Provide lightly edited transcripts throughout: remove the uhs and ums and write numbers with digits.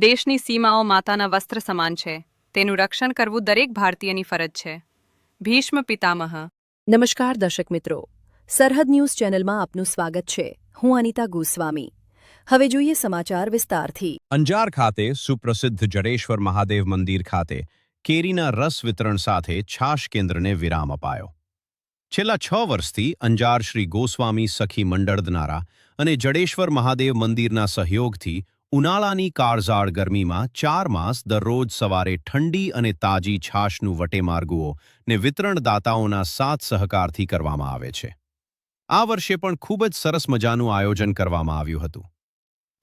દેશની સીમાઓ માતાના વસ્ત્ર સમાન છે. તેનું રક્ષણ કરવું દરેક ભારતીયની ફરજ છે. ભીષ્મ પિતામહ. નમસ્કાર દર્શક મિત્રો, સરહદ ન્યૂઝ ચેનલમાં આપનું સ્વાગત છે. હું અનિતા ગોસ્વામી. હવે જોઈએ સમાચાર વિસ્તારથી. અંજાર ખાતે સુપ્રસિદ્ધ જડેશ્વર મહાદેવ મંદિર ખાતે કેરીના રસ વિતરણ સાથે છાશ કેન્દ્રને વિરામ અપાયો. છેલ્લા 6 વર્ષથી અંજાર શ્રી ગોસ્વામી સખી મંડળ દ્વારા અને જડેશ્વર મહાદેવ મંદિરના સહયોગથી ઉનાળાની કાળઝાળ ગરમીમાં 4 માસ દરરોજ સવારે ઠંડી અને તાજી છાશનું વટેમાર્ગુઓ ને વિતરણદાતાઓના સાથ સહકારથી કરવામાં આવે છે. આ વર્ષે પણ ખૂબ જ સરસ મજાનું આયોજન કરવામાં આવ્યું હતું.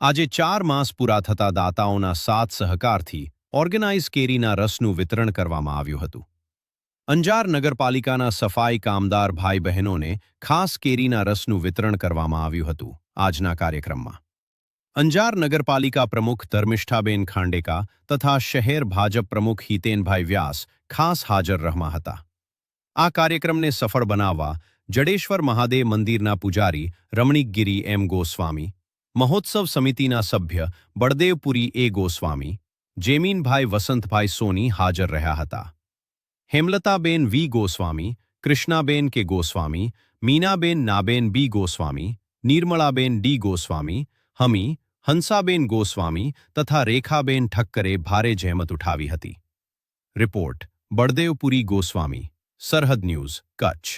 આજે 4 માસ પૂરા થતા દાતાઓના સાથ સહકારથી ઓર્ગેનાઇઝ કેરીના રસનું વિતરણ કરવામાં આવ્યું હતું. અંજાર નગરપાલિકાના સફાઈ કામદાર ભાઈ બહેનોને ખાસ કેરીના રસનું વિતરણ કરવામાં આવ્યું હતું. આજના કાર્યક્રમમાં અંજાર નગરપાલિકા પ્રમુખ ધર્મિષ્ઠાબેન ખાંડેકા તથા શહેર ભાજપ પ્રમુખ હિતેનભાઈ વ્યાસ ખાસ હાજર રહ્યા હતા. આ કાર્યક્રમને સફળ બનાવવા જડેશ્વર મહાદેવ મંદિરના પૂજારી રમણીકગીરી એમ ગોસ્વામી, મહોત્સવ સમિતિના સભ્ય બળદેવપુરી એ ગોસ્વામી, જેમીનભાઈ વસંતભાઈ સોની હાજર રહ્યા હતા. હેમલતાબેન વી ગોસ્વામી, કૃષ્ણાબેન કે ગોસ્વામી, મીનાબેન નાબેન બી ગોસ્વામી, નિર્મળાબેન ડી ગોસ્વામી, હમી, હંસાબેન ગોસ્વામી તથા રેખાબેન ઠક્કરે ભારે જહેમત ઉઠાવી હતી. રિપોર્ટ બળદેવપુરી ગોસ્વામી, સરહદ ન્યૂઝ, કચ્છ.